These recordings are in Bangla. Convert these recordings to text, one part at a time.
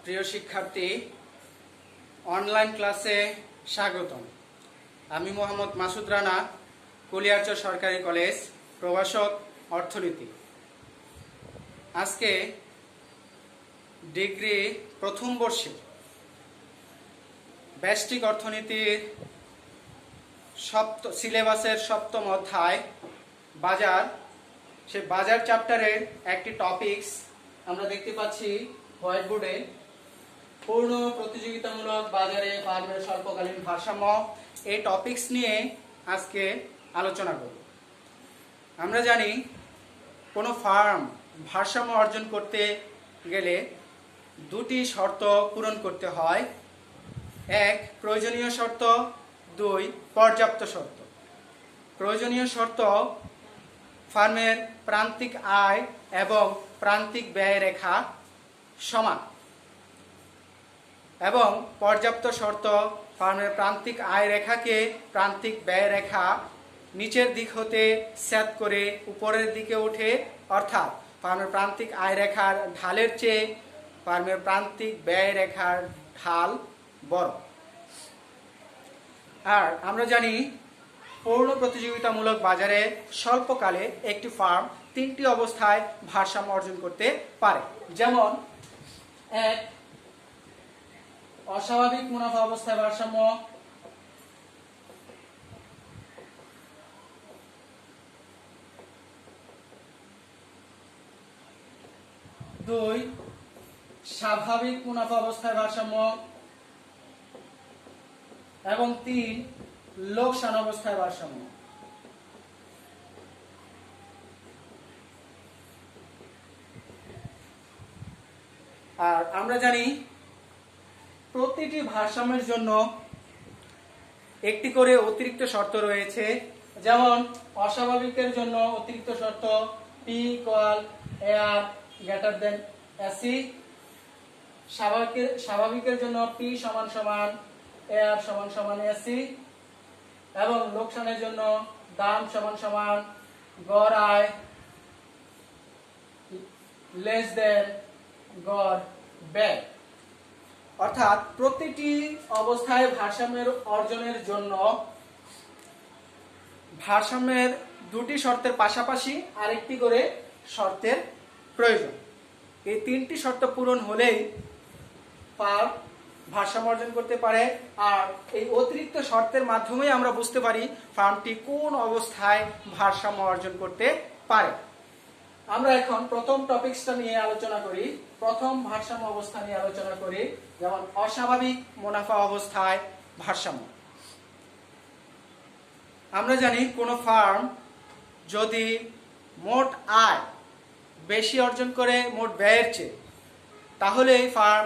প্রিয় শিক্ষার্থী, অনলাইন ক্লাসে স্বাগতম। আমি মোহাম্মদ মাসুদ রানা, কলিয়ারচর সরকারি কলেজ, প্রভাষক অর্থনীতি। আজকে ডিগ্রি প্রথম বর্ষে ব্যষ্টিক অর্থনীতির সিলেবাসের সপ্তম অধ্যায় বাজার, সে বাজার চ্যাপ্টারের একটি টপিকস আমরা দেখতে পাচ্ছি হোয়াইট বোর্ডে। পূর্ণ প্রতিযোগিতামূলক বাজারে ফার্মের স্বল্পকালীন ভারসাম্য, এই টপিকস নিয়ে আজকে আলোচনা করব। আমরা জানি কোনো ফার্ম ভারসাম্য অর্জন করতে গেলে দুটি শর্ত পূরণ করতে হয়। এক, প্রয়োজনীয় শর্ত। দুই, পর্যাপ্ত শর্ত। প্রয়োজনীয় শর্ত ফার্মের প্রান্তিক আয় এবং প্রান্তিক ব্যয় রেখা সমান, এবং পর্যাপ্ত শর্ত ফার্মের প্রান্তিক আয় রেখাকে প্রান্তিক ব্যয় রেখা নিচের দিক হতে সেট করে উপরের দিকে ওঠে, অর্থাৎ ফার্মের প্রান্তিক আয় রেখার ঢালের চেয়ে ফার্মের প্রান্তিক ব্যয় রেখার ঢাল বড়। আর আমরা জানি পূর্ণ প্রতিযোগিতামূলক বাজারে স্বল্পকালে একটি ফার্ম তিনটি অবস্থায় ভারসাম্য অর্জন করতে পারে। যেমন এক, অস্বাভাবিক মুনাফা অবস্থায় ভারসাম্য। দুই, স্বাভাবিক মুনাফা অবস্থায় ভারসাম্য। এবং তিন, লোকসান অবস্থায় ভারসাম্য। আর আমরা জানি প্রতিটি ভারসাম্যের জন্য একটি করে অতিরিক্ত শর্ত রয়েছে। যেমন অস্বাভাবিকের জন্য অতিরিক্ত শর্ত P = AR > AC, স্বাভাবিকের জন্য P = AR = AC, এবং লোকসানের জন্য দাম = গড় আয় গড় ব্যয়। অর্থাৎ প্রতিটি অবস্থায় ভারসাম্যের অর্জনের জন্য ভারসাম্যের দুটি শর্তের পাশাপাশি আরেকটি করে শর্তের প্রয়োজন। এই তিনটি শর্ত পূরণ হলেই ফার্ম ভারসাম্য অর্জন করতে পারে। আর এই অতিরিক্ত শর্তের মাধ্যমেই আমরা বুঝতে পারি ফার্মটি কোন অবস্থায় ভারসাম্য অর্জন করতে পারে। আমরা এখন প্রথম টপিকসটা নিয়ে আলোচনা করি, প্রথম ভারসাম্য অবস্থা নিয়ে আলোচনা করি, যেমন অস্বাভাবিক মুনাফা অবস্থায় ভারসাম্য। আমরা জানি কোনো ফার্ম যদি মোট আয় বেশি অর্জন করে মোট ব্যয়ের চেয়ে, তাহলে এই ফার্ম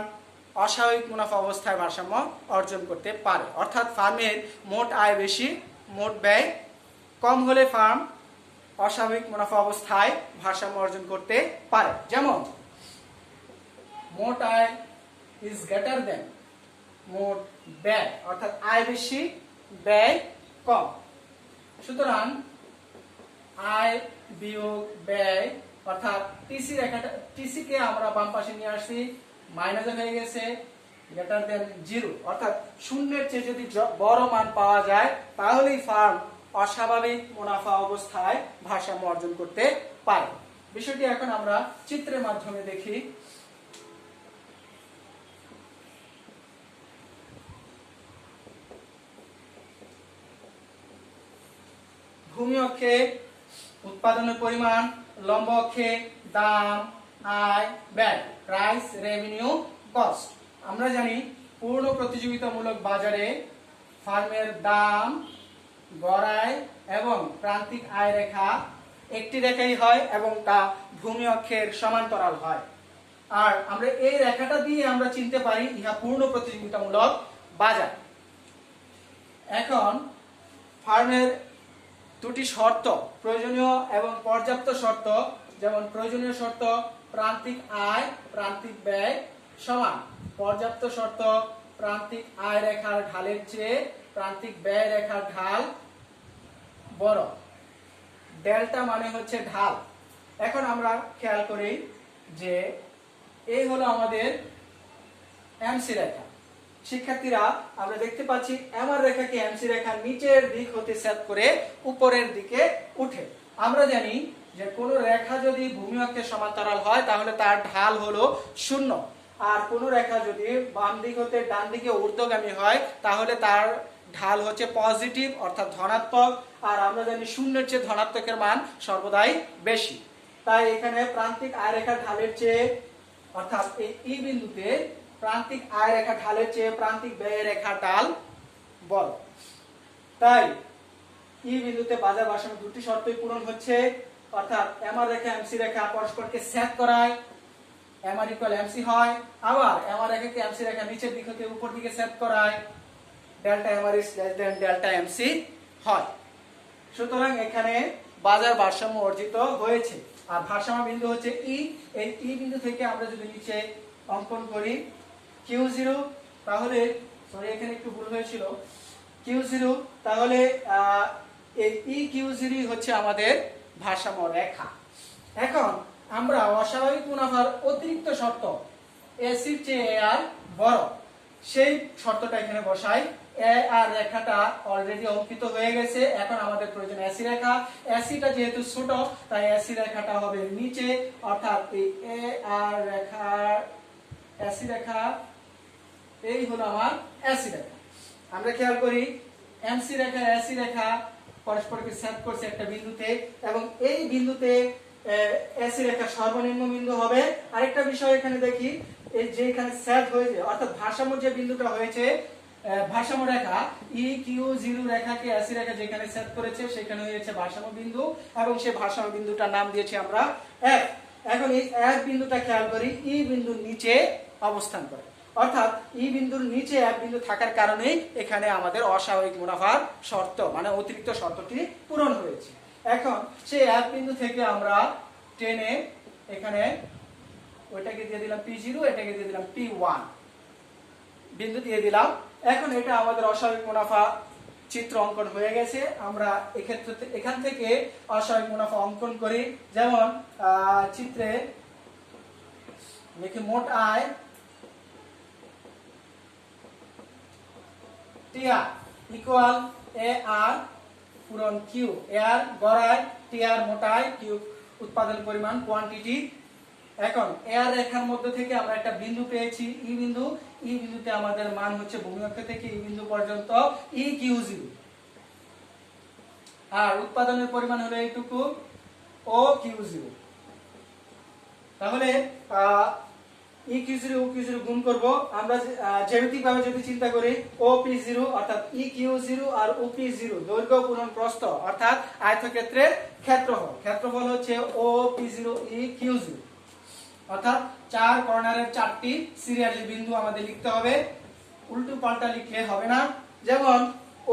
অস্বাভাবিক মুনাফা অবস্থায় ভারসাম্য অর্জন করতে পারে। অর্থাৎ ফার্মের মোট আয় বেশি, মোট ব্যয় কম হলে ফার্ম অস্বাভাবিক মুনাফা অবস্থায় ভারসাম্য অর্জন করতে পারে। যেমন মোট আয় ইজ গ্রেটার দেন মোট ব্যয়, অর্থাৎ আয় বেশি ব্যয় কম। সুতরাং আয় বিয়োগ ব্যয়, অর্থাৎ টিসি রেখাটা, টিসি কে আমরা বাম পাশে নিয়ে আসছি, মাইনাস হয়ে গেছে গ্রেটার দেন 0, অর্থাৎ শূন্যের চেয়ে যদি বড় মান পাওয়া যায় তাহলেই ফার্ম অস্বাভাবিক মুনাফা অবস্থায় ভারসাম্য অর্জন করতে পারে। বিষয়টি এখন আমরা চিত্রের মাধ্যমে দেখি। ভূমি অক্ষে উৎপাদনের পরিমাণ, লম্ব অক্ষে দাম, আয়, ব্যয়, প্রাইস, রেভিনিউ, কস্ট। আমরা জানি পূর্ণ প্রতিযোগিতামূলক বাজারে ফার্মের দাম, গড় আয় এবং প্রান্তিক আয় রেখা একটি রেখাই হয় এবং তা ভূমি অক্ষের সমান্তরাল হয়। আর আমরা এই রেখাটা দিয়ে আমরা চিনতে পারি ইহা পূর্ণ প্রতিযোগিতামূলক বাজার। এখন ফার্মের দুটি শর্ত, প্রয়োজনীয় এবং পর্যাপ্ত শর্ত। যেমন প্রয়োজনীয় শর্ত প্রান্তিক আয় প্রান্তিক ব্যয় সমান, পর্যাপ্ত শর্ত প্রান্তিক আয় রেখার ঢালের চেয়ে প্রান্তিক ব্যয় রেখার ঢাল বড়। ডেল্টা মানে হচ্ছে ঢাল। এখন আমরা খেয়াল করি যে এই হলো আমাদের এমসি রেখা। শিক্ষার্থীরা আমরা দেখতে পাচ্ছি এমআর রেখাকে এমসি রেখার নিচের দিক হতে ছেদ করে উপরের দিকে উঠে। আমরা জানি যে কোন রেখা যদি ভূমি অক্ষের সমান্তরাল হয় তাহলে তার ঢাল হলো 0, আর কোন রেখা যদি বাম দিক হতে ডান দিকে ঊর্ধ্বগামী হয় তাহলে তার ঢাল হচ্ছে পজিটিভ অর্থাৎ ধনাত্মক, আর আমরা জানি শূন্যের চেয়ে ধনাত্মকের মান সর্বদাই বেশি। তাই এখানে প্রান্তিক আয় রেখার ঢালের চেয়ে অর্থাৎ এই ই বিন্দুতে প্রান্তিক আয় রেখা ঢালের চেয়ে প্রান্তিক ব্যয় রেখার ঢাল বড়। তাই ই বিন্দুতে বাজার ভারসাম্য দুটি শর্তই পূরণ হচ্ছে, অর্থাৎ এমআর রেখা এমসি রেখা পরস্পরকে ছেদ করায় এমআর ইকুয়াল এমসি হয়, আবার এমআর রেখাকে এমসি রেখা নিচের দিক হতে উপর দিকে ছেদ করায় delta MR is less than delta MC হয়। সুতরাং এখানে বাজার ভারসাম্য অর্জিত হয়েছে। আর ভারসাম্য বিন্দু হচ্ছে ই। এই ই বিন্দু থেকে আমরা যদি নিচে অঙ্কন করি Q0, তাহলে সরি এখানে একটু ভুল হয়েছিল, Q0, তাহলে এই ই Q0 হচ্ছে আমাদের ভারসাম্য রেখা। এখন আমরা অস্বাভাবিক মুনাফার অতিরিক্ত শর্ত এসির চেয়ে এ আর বড়, সেই শর্তটা এখানে বসাই। এ আর রেখাটা অলরেডি অঙ্কিত হয়ে গেছে, এখন আমাদের প্রয়োজন এসি রেখা। এসিটা যেহেতু ছোট তাই এসি রেখাটা হবে নিচে, অর্থাৎ এই এ আর রেখা এসি রেখা এই হলো আমার এসি রেখা। আমরা খেয়াল করি এমসি রেখা এসি রেখা পরস্পরকে ছেদ করছে একটা বিন্দুতে, এবং এই বিন্দুতে এসি রেখা সর্বনিম্ন বিন্দু হবে। আরেকটা বিষয় এখানে দেখি, এই যে এখানে ছেদ হয়েছে অর্থাৎ ভারসাম্য যে বিন্দুটা হয়েছে ভারসাম্য রেখা EQ0 রেখাকে এসি রেখা যেখানে ছেদ করেছে সেখানে হয়েছে ভারসাম্য বিন্দু, এবং সেই ভারসাম্য বিন্দুটার নাম দিয়েছি আমরা F। এখন এই F বিন্দুটা খেয়াল করি ই বিন্দুর নিচে অবস্থান করে, অর্থাৎ ই বিন্দুর নিচে F বিন্দু থাকার কারণে এখানে আমাদের অস্বাভাবিক মুনাফার শর্ত মানে অতিরিক্ত শর্তটি পূরণ হয়েছে। এখন সেই F বিন্দু থেকে আমরা টেনে এখানে ওইটাকে দিয়ে দিলাম P0, এটাকে দিয়ে দিলাম P1 বিন্দু দিয়ে দিলাম। এখন এটা আমাদের অস্বাভাবিক মুনাফা চিত্র অঙ্কন হয়ে গেছে। আমরা এক্ষেত্রে এখান থেকে অস্বাভাবিক মুনাফা অঙ্কন করি, যেমন চিত্রে লিখি মোট আয় টিআর ইকুয়াল এ আর পূরণ কিউ। এ আর গড় আয়, টিআর মোট আয়, কিউ উৎপাদন পরিমাণ কোয়ান্টিটি। এখন এ আর রেখার মধ্যে থেকে আমরা একটা বিন্দু পেয়েছি ই বিন্দু। ই বিন্দুতে আমাদের মান হচ্ছে ভূমি অক্ষ থেকে ই বিন্দু পর্যন্ত EQ0, আর উৎপাদনের পরিমাণ হলো এইটুকু OQ0। তাহলে EQ0 OQ0 গুণ করব। আমরা জ্যামিতিক ভাবে যদি চিন্তা করি OP0 অর্থাৎ EQ0 আর OP0 দৈর্ঘ্য গুণন প্রস্থ অর্থাৎ আয়তক্ষেত্রের ক্ষেত্রফল। ক্ষেত্রফল হচ্ছে OP0 EQ0, অর্থাৎ 4 কর্নারের 4টি সিরিয়ালি বিন্দু আমাদের লিখতে হবে, উল্টো পাল্টা লিখলে হবে না। যেমন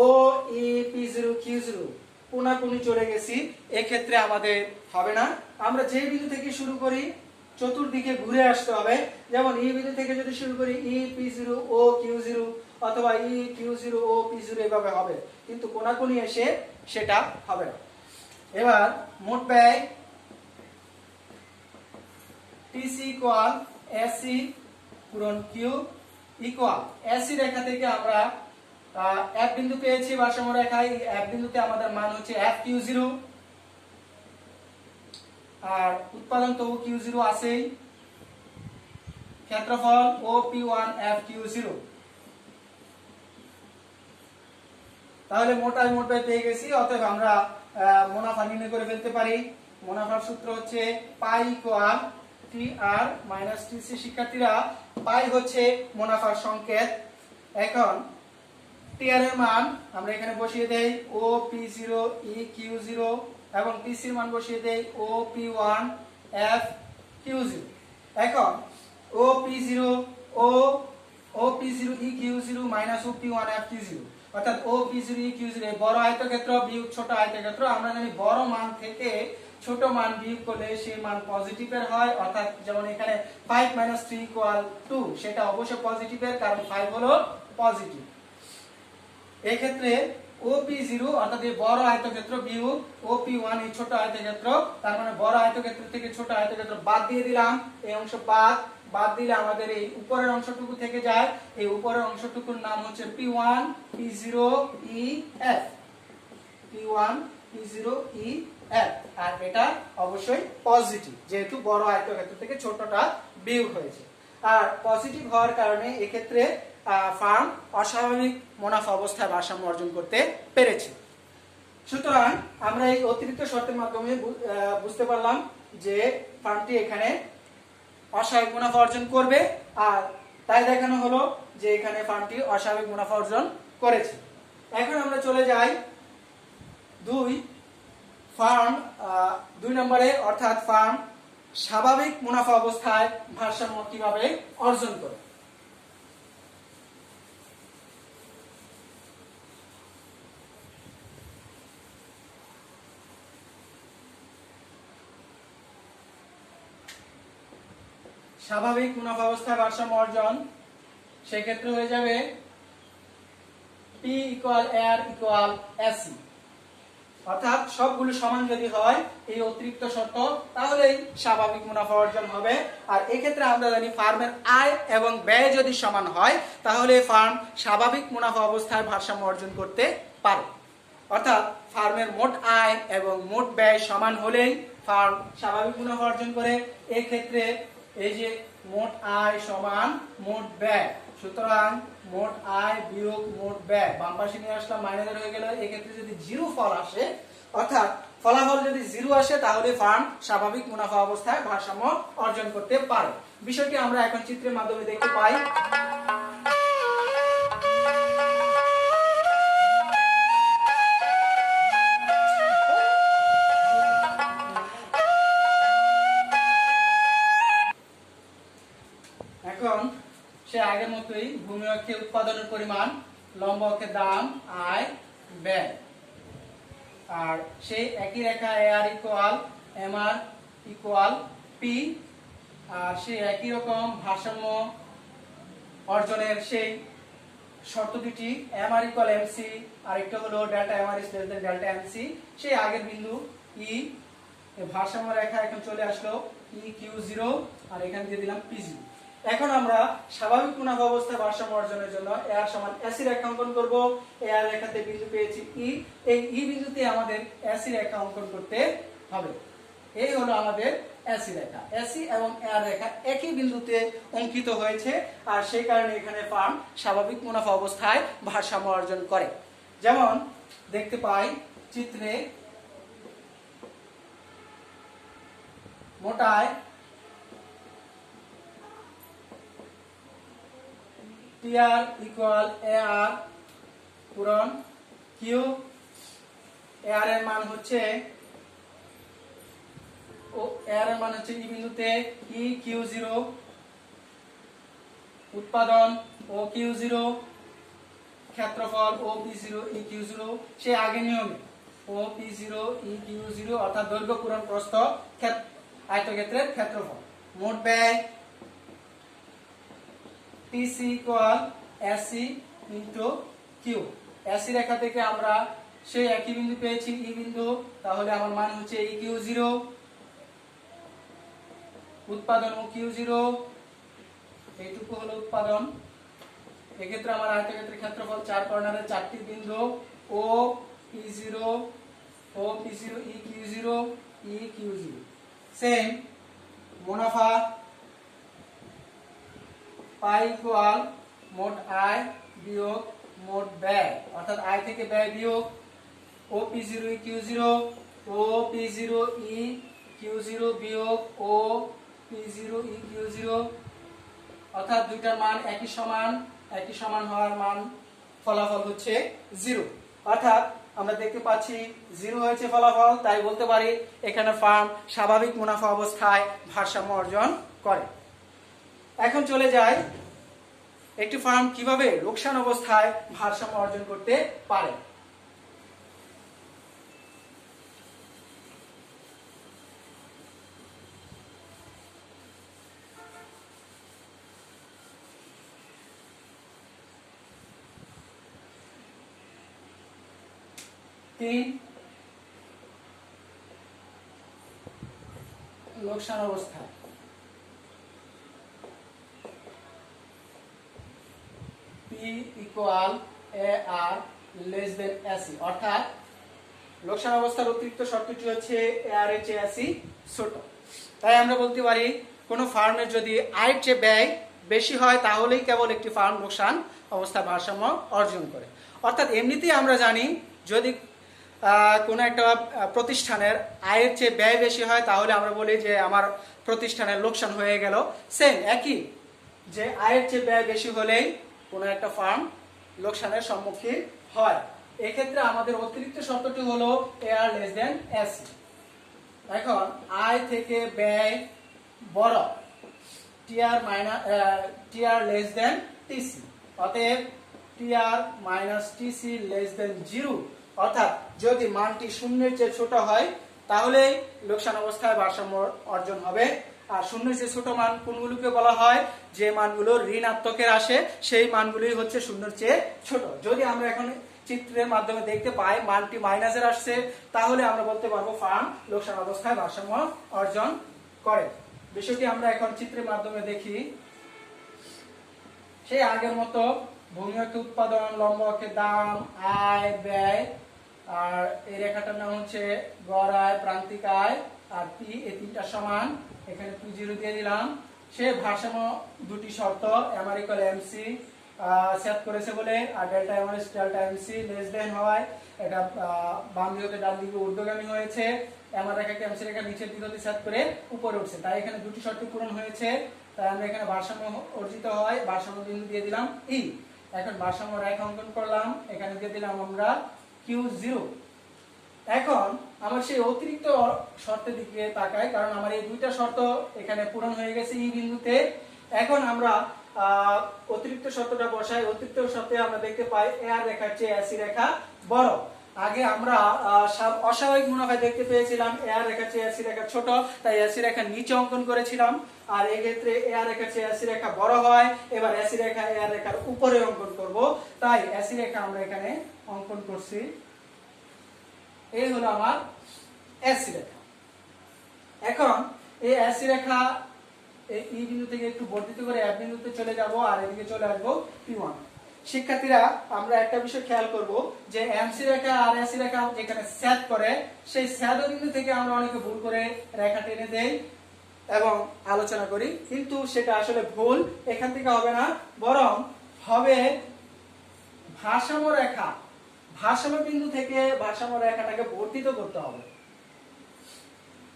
OEP0 Q0 কোনাকুনি চলে গেছি, এক্ষেত্রে আমাদের হবে না। আমরা যে বিন্দু থেকে শুরু করি চতুর্দিকে ঘুরে আসতে হবে। যেমন এই বিন্দু থেকে যদি শুরু করি EP0 OQ0 অথবা EQ0 OP0 এভাবে হবে, কিন্তু কোনাকুনি এসে সেটা হবে না। এবার মোট ব্যয় TC ইকুয়াল AC পূরণ Q ইকুয়াল AC রেখা থেকে আমরা F বিন্দু পেয়েছি ভারসাম্য রেখায়। F বিন্দুতে আমাদের মান হচ্ছে FQ0, আর উৎপাদন তো Q0 আছেই, ক্ষেত্রফল OP1 FQ0। তাহলে মোট আয় মোট ব্যয় পেয়ে গেছি, অতএব আমরা মুনাফা নির্ণয় করে ফেলতে পারি। মুনাফার সূত্র হচ্ছে পাই ইকুয়াল TR মাইনাস TC। শিক্ষার্থীরা পাই হচ্ছে মুনাফার সংকেত। এখন TR এর মান আমরা এখানে বসিয়ে দেই OP0 EQ0 এবং TC এর মান বসিয়ে দেই OP1 FQ0। এখন OP0 EQ0 minus OP1 FQ0 অর্থাৎ OP0 EQ0 বড় আয়তক্ষেত্র বিয়োগ ছোট আয়তক্ষেত্র। আমরা জানি বড় মান থেকে ছোট মান বিয়োগ করলে সেই মান পজিটিভের হয়, অর্থাৎ যেমন এখানে 5 - 3 = 2, সেটা অবশ্যই পজিটিভের, কারণ 5 হলো পজিটিভ। এই ক্ষেত্রে OP0 অর্থাৎ এই বড় আয়তক্ষেত্র বিয়োগ OP1 এই ছোট আয়তক্ষেত্র, তার মানে বড় আয়তক্ষেত্র থেকে ছোট আয়তক্ষেত্র বাদ দিয়ে দিলাম, এই অংশ বাদ, বাদ দিলে আমাদের এই উপরের অংশটুকু থেকে যায়। এই উপরের অংশটুকুর নাম হচ্ছে P1 P0 EF, P1 P0 EF। আর এটা অবশ্যই পজিটিভ, যেহেতু বড় আয়তক্ষেত্র থেকে ছোটটা বিয়োগ হয়েছে। আর পজিটিভ হওয়ার কারণে এক্ষেত্রে ফার্ম অস্বাভাবিক মুনাফা অবস্থায় ভারসাম্য অর্জন করতে পেরেছে। সুতরাং আমরা এই অতিরিক্ত শর্তের মাধ্যমে বুঝতে পারলাম যে ফার্মটি এখানে অস্বাভাবিক মুনাফা অর্জন করবে, আর তাই দেখানো হলো যে এখানে ফার্মটি অস্বাভাবিক মুনাফা অর্জন করেছে। এখন আমরা চলে যাই দুই নম্বরে, অর্থাৎ ফার্ম স্বাভাবিক মুনাফা অবস্থায় ভারসাম্য কিভাবে অর্জন করে। স্বাভাবিক মুনাফা অবস্থায় ভারসাম্য অর্জন সেক্ষেত্রে হয়ে যাবে P = R = SE, অর্থাৎ সবগুলো সমান যদি হয় এই অতিরিক্ত শর্ত, তাহলেই স্বাভাবিক মুনাফা অর্জন হবে। আর এক্ষেত্রে আমরা জানি ফার্মের আয় এবং ব্যয় যদি সমান হয় তাহলে ফার্ম স্বাভাবিক মুনাফা অবস্থায় ভারসাম্য অর্জন করতে পারে। অর্থাৎ ফার্মের মোট আয় এবং মোট ব্যয় সমান হলেই ফার্ম স্বাভাবিক মুনাফা অর্জন করে। এই ক্ষেত্রে এই যে মোট আয় সমান মোট ব্যয়, সুতরাং মোট আয় বিয়োগ মোট ব্যয় বাম পাশে নিয়ে আসলাম, মাইনাসের হয়ে গেল। এই ক্ষেত্রে যদি জিরো ফল আসে, অর্থাৎ ফলাফল যদি জিরো আসে, তাহলে ফার্ম স্বাভাবিক মুনাফা অবস্থায় ভারসাম্য অর্জন করতে পারে। বিষয়টি আমরা এখন চিত্রের মাধ্যমে দেখতে পাই। এখন সে আগের মতোই ভূমি অক্ষে উৎপাদনের পরিমাণ, লম্ব অক্ষে দাম, আয়, ব্যয়, আর সেই একই রেখা AR = MR = P, আর সেই একই রকম ভারসাম্য অর্জনের সেই শর্ত দুটি, MR = MC, আর একটা হলো ডেল্টা MR > ডেল্টা MC। সেই আগের বিন্দু E, ভারসাম্য রেখা এখন চলে আসলো EQ0, আর এখানে দিয়ে দিলাম P0। এখন আমরা স্বাভাবিক মুনাফা অবস্থায় ভারসাম্য অর্জনের জন্য R = AC রেখা অঙ্কন করব। AR রেখাতে বিন্দু পেয়েছি E, এই E বিন্দুতে আমাদের AC রেখা অঙ্কন করতে হবে। এই হলো আমাদের AC রেখা। AC এবং AR রেখা একই বিন্দুতে অঙ্কিত হয়েছে, আর সেই কারণে এখানে ফার্ম স্বাভাবিক মুনাফা অবস্থায় ভারসাম্য অর্জন করে। যেমন দেখতে পাই চিত্রে, মোট আয় TR = AR পূরণ Q, AR এর মান হচ্ছে E বিন্দুতে EQ0, উৎপাদন OQ0, ক্ষেত্রফল OP0 EQ0 সেই আগের নিয়মে OP0 EQ0, অর্থাৎ দৈর্ঘ্য পূরণ প্রস্থ আয়তক্ষেত্রের ক্ষেত্রফল। মোট ব্যয় TC = SC × Q। SC রেখা থেকে আমরা সেই একই বিন্দু পেয়েছি E বিন্দু, তাহলে আমার মান হচ্ছে EQ0, উৎপাদন OQ0, এইটুকু হলো উৎপাদন। এক্ষেত্রে আমার আয়তক্ষেত্রের ক্ষেত্রফল 4 কর্নারের 4টি বিন্দু OP0 EQ0 EQ0। সেম মুনাফা পাই ইকুয়াল মোট আয় বিয়োগ মোট ব্যয়, অর্থাৎ আয় থেকে ব্যয় বিয়োগ OP0 EQ0, OP0 EQ0 বিয়োগ OP0 EQ0, অর্থাৎ দুইটার মান একই সমান হওয়ার মান ফলাফল হচ্ছে 0। অর্থাৎ আমরা দেখতে পাচ্ছি 0 হয়েছে ফলাফল, তাই বলতে পারি এখানে ফার্ম স্বাভাবিক মুনাফা অবস্থায় ভারসাম্য অর্জন করে। এখন চলে যাই একটি ফার্ম কিভাবে লোকসান অবস্থায় ভারসাম্য অর্জন করতে পারে। লোকসান অবস্থা, ই ইকুয়াল এ আর লেস দেন এসি, অর্থাৎ লোকসান অবস্থার অতিরিক্ত শর্তটি হচ্ছে এ আর এর চেয়ে এসি ছোট। তাই আমরা বলতে পারি কোনো ফার্মের যদি আয়ের চেয়ে ব্যয় বেশি হয় তাহলেই কেবল একটি ফার্ম লোকসান অবস্থায় ভারসাম্য অর্জন করে। অর্থাৎ এমনিতেই আমরা জানি যদি কোনো একটা প্রতিষ্ঠানের আয়ের চেয়ে ব্যয় বেশি হয় তাহলে আমরা বলি যে আমার প্রতিষ্ঠানের লোকসান হয়ে গেল। সেম একই, যে আয়ের চেয়ে ব্যয় বেশি হলেই কোনো একটা ফার্ম লোকসানের সম্মুখীন হয়। এক্ষেত্রে আমাদের অতিরিক্ত শর্তটি হলো এ আর লেস দেন এসি। এখন আয় থেকে ব্যয় বড়, টিআর লেস দেন টিসি, অতএব TR minus TC less than 0, অর্থাৎ যদি মানটি শূন্যের চেয়ে ছোট হয় তাহলে লোকসান অবস্থায় ভারসাম্য অর্জন হবে। আর শূন্যের চেয়ে ছোট মান কোনগুলোকে বলা হয়, যে মানগুলো ঋণাত্মকের আসে সেই মানগুলোই হচ্ছে শূন্যের চেয়ে ছোট। যদি আমরা এখন চিত্রের মাধ্যমে দেখতে পাই মানটি মাইনাসের আসছে তাহলে আমরা বলতে পারবো ফার্ম লোকসান অবস্থায় ভারসাম্য অর্জন করে। বিষয়টি আমরা এখন চিত্রের মাধ্যমে দেখি। সেই আগের মতো ভূমি অক্ষে উৎপাদন, লম্ব অক্ষে দাম, আয়, ব্যয়, আর এই রেখাটার নাম হচ্ছে গড় আয়, প্রান্তিক আয়, আর পি, এই তিনটা সমান। এখানে P0 দিয়ে দিলাম। সে ভারসাম্য দুটি শর্ত এমআর ইকুয়াল এমসি সেট করেছে বলে, আর delta MR delta MC less than হওয়ায় এটা বাম দিক হতে ডান দিকে ঊর্ধ্বগামী হয়েছে। এমআর রেখাকে এমসি রেখা নিচের দিক হতে সেট করে উপরে উঠছে, তাই এখানে দুটি শর্ত পূরণ হয়েছে। তাই আমরা এখানে ভারসাম্য অর্জিত হয়, ভারসাম্য বিন্দু দিয়ে দিলাম ই। এখন ভারসাম্য রেখা অঙ্কন করলাম, এখানে দিয়ে দিলাম আমরা Q0। এখন আমার সেই অতিরিক্ত শর্তের দিকে তাকাই, কারণ আমার এই দুইটা শর্ত এখানে পূরণ হয়ে গেছে ই বিন্দুতে। এখন আমরা অতিরিক্ত শর্তটা বসাই। অতিরিক্ত শর্তে আমরা দেখতে পাই এ আর রেখার চেয়ে এসি রেখা বড়। আগে আমরা অস্বাভাবিক মুনাফায় দেখতে পেয়েছিলাম এ আর রেখার চেয়ে এসি রেখা ছোট, তাই এসি রেখা নিচে অঙ্কন করেছিলাম। আর এই ক্ষেত্রে এ আর রেখার চেয়ে এসি রেখা বড় হয়, এবার এসি রেখা এ আর রেখার উপরে অঙ্কন করব, তাই এসি রেখা আমরা এখানে অঙ্কন করছি। এই হলো আমার এসি রেখা। এখন এই এসি রেখা এই ই বিন্দু থেকে একটু বর্ধিত করে এফ বিন্দুতে চলে যাব, আর এদিকে চলে আসবো P1। শিক্ষার্থীরা আমরা একটা বিষয় খেয়াল করব যে এমসি রেখা আর এসি রেখা যেখানে সেট করে সেই সেট বিন্দু থেকে আমরা অনেকে ভুল করে রেখা টেনে দেই এবং আলোচনা করি, কিন্তু সেটা আসলে ভুল। এখান থেকে হবে না, বরং হবে ভারসাম্য রেখা, ভারসাম্য বিন্দু থেকে ভারসাম্য রেখাটাকে বর্ধিত করতে হবে,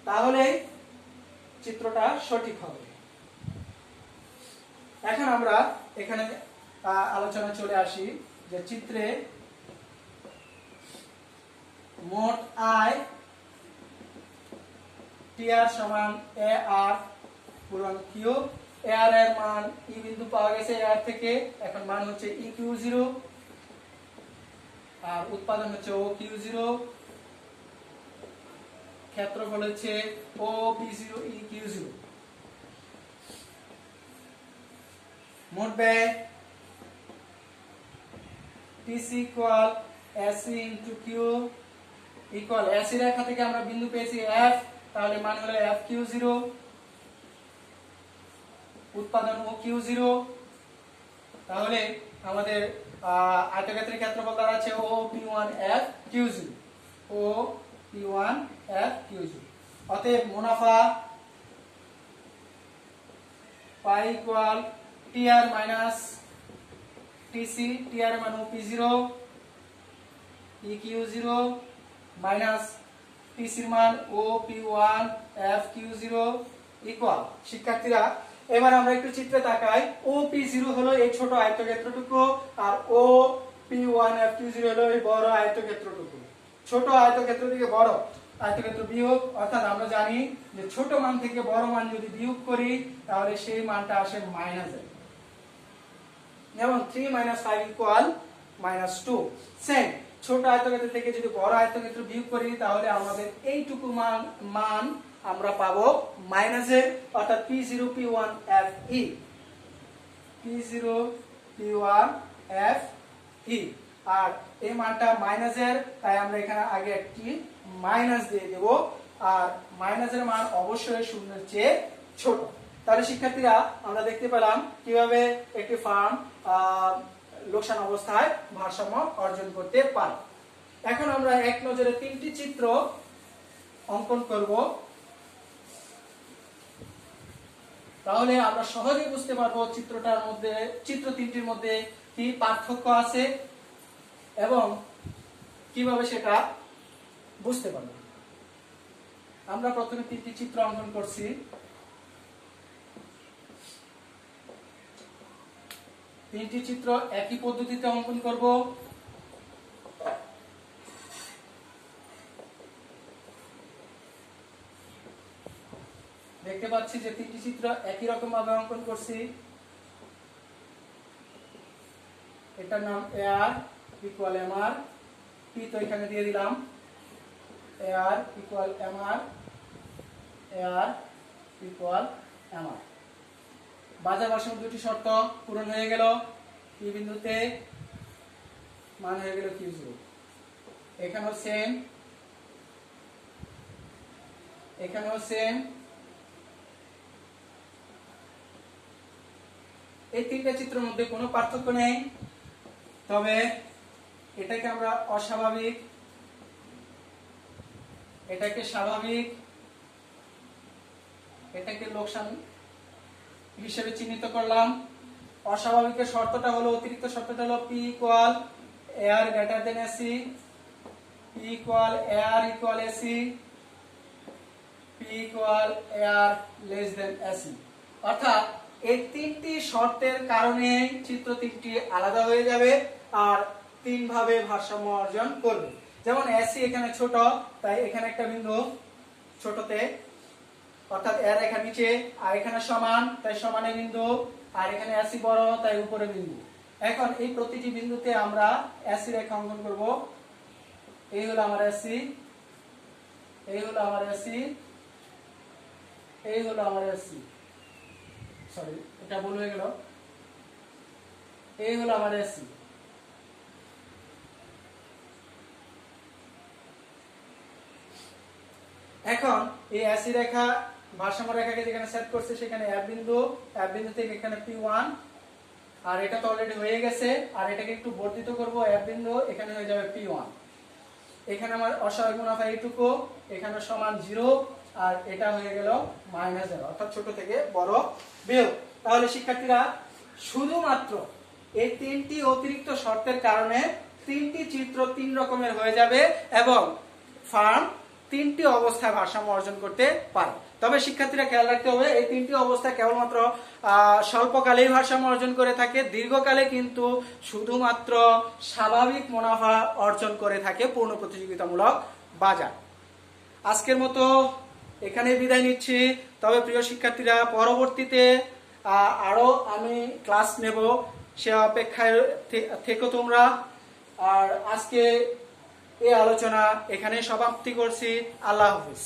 তাহলে চিত্রটা সঠিক হবে। এখন আমরা এখানে আলোচনা চলে আসি যে চিত্রে মোট আয় টিআর সমান এ আর পূরণ কিউ। এ আর এর মান ই বিন্দু পাওয়া গেছে এ আর থেকে, এখন মান হচ্ছে ই কিউ 0, আর উৎপাদন হচ্ছে ও কিউ 0, ক্ষেত্রফল হচ্ছে ও পি 0 ই কিউ 0। মোট ব্যয় TC equal AC into Q equal AC রেখা থেকে আমরা বিন্দু পেয়েছি এফ, তাহলে মান হলো এফ কিউ 0, উৎপাদন ও কিউ 0। তাহলে আমাদের আয়তক্ষেত্রের ক্ষেত্রফল দাঁড়াচ্ছে ও পি1 এফ কিউ 0, ও পি1 এফ কিউ 0। অতএব মুনাফা pi equal TR minus TC, TR মান ও পি0 ই কিউ 0 মাইনাস টিসির মান ও পি1 এফ কিউ 0 ইকুয়াল। শিক্ষার্থীরা এবার আমরা একটু চিত্রে তাকাই। ও পি0 হলো এই ছোট আয়তক্ষেত্রটুকু, আর ও পি1 এফ কিউ 0 হলো এই বড় আয়তক্ষেত্রটুকু। ছোট আয়তক্ষেত্র থেকে বড় আয়তক্ষেত্র বিয়োগ, অর্থাৎ আমরা জানি যে ছোট মান থেকে বড় মান যদি বিয়োগ করি তাহলে সেই মানটা আসে মাইনাসে, যেমন 3 - 5 = -2। সেম ছোট আয়তক্ষেত্র থেকে যদি বড় আয়তক্ষেত্র বিয়োগ করি তাহলে আমাদের এইটুকু মান আমরা পাবো মাইনাসে, অর্থাৎ P0 P1 FE, P0 P1 FE। আর এই মানটা মাইনাসের, তাই আমরা এখানে আগে একটি মাইনাস দিয়ে দেব, আর মাইনাসের মান অবশ্যই শূন্যের চেয়ে ছোট। তাহলে শিক্ষার্থীরা আমরা দেখতে পেলাম কিভাবে একটি ফার্ম লোকসান অবস্থায় ভারসাম্য অর্জন করতে পারে। এখন আমরা এক নজরে তিনটি চিত্র অঙ্কন করব, তাহলে আমরা সহজেই বুঝতে পারবো চিত্র তিনটির মধ্যে কি পার্থক্য আছে এবং কিভাবে সেটা বুঝতে পারবো। আমরা প্রথমে তিনটি চিত্র অঙ্কন করছি। তিনটি চিত্র একই পদ্ধতিতে অঙ্কন করব। দেখতে পাচ্ছি যে তিনটি চিত্র একই রকম ভাবে অঙ্কন করছি। এটার নাম AR ইকুয়াল MR, পি তো এখানে দিয়ে দিলাম, AR equal MR, AR equal MR। বাজার ভারসাম্য দুটি শর্ত পূরণ হয়ে গেল। পি বিন্দুতে মান হয়ে গেল Q0, এখানেও সেম, এখানেও সেম। এই তিনটা চিত্রের মধ্যে কোনো পার্থক্য নেই, তবে এটাকে আমরা অস্বাভাবিক, এটাকে স্বাভাবিক, এটাকে লোকসান হিসেবে চিহ্নিত করলাম। অস্বাভাবিকের শর্তটা হলো, অতিরিক্ত শর্তটা হলো P equal AR greater than AC, P equal AR equal AC, P equal AR less than AC। অর্থাৎ এই তিনটি শর্তের কারণে চিত্র তিনটি আলাদা হয়ে যাবে আর তিন ভাবে ভারসাম্য অর্জন করবে। যেমন AC এখানে ছোট, তাই এখানে একটা বিন্দু ছোটতে, অর্থাৎ এর রেখা নিচে, আর এখানে সমান তাই সমানে বিন্দু, আর এখানে AC বড় তাই উপরে বিন্দু। এখন এই প্রতিটি বিন্দুতে আমরা AC রেখা অঙ্কন করব। এই হলো আমার AC, এই হলো আমার AC, এই হলো আমার AC, সরি এটা ভুল হয়ে গেল, এই হলো আমার AC। এখন এই AC রেখা ভারসাম্য রেখাকে যেখানে সেট করছে সেখানে F বিন্দু, F বিন্দু থেকে এখানে P1, আর এটা তো অলরেডি হয়ে গেছে, আর এটাকে একটু বর্ধিত করব, F বিন্দু এখানে হয়ে যাবে P1। এখানে আমার অস্বাভাবিক মুনাফা এইটুকু, এখানে সমান 0, আর এটা হয়ে গেল -0, অর্থাৎ ছোট থেকে বড় বিয়োগ। তাহলে শিক্ষার্থীরা শুধুমাত্র এই তিনটি অতিরিক্ত শর্তের কারণে তিনটি চিত্র তিন রকমের হয়ে যাবে এবং ফার্ম তিনটি অবস্থায় ভারসাম্য অর্জন করতে পারে। তবে শিক্ষার্থীরা খেয়াল রাখতে হবে, এই তিনটি অবস্থা কেবলমাত্র স্বল্পকালেই ভারসাম্য অর্জন করে থাকে, দীর্ঘকালে কিন্তু শুধুমাত্র স্বাভাবিক মুনাফা অর্জন করে থাকে পূর্ণ প্রতিযোগিতামূলক বাজার। আজকের মতো এখানে বিদায় নিচ্ছি। তবে প্রিয় শিক্ষার্থীরা, পরবর্তীতে আরো আমি ক্লাস নেব, সে অপেক্ষায় থেকো তোমরা। আর আজকে এই আলোচনা এখানে সমাপ্তি করছি। আল্লাহ হাফেজ।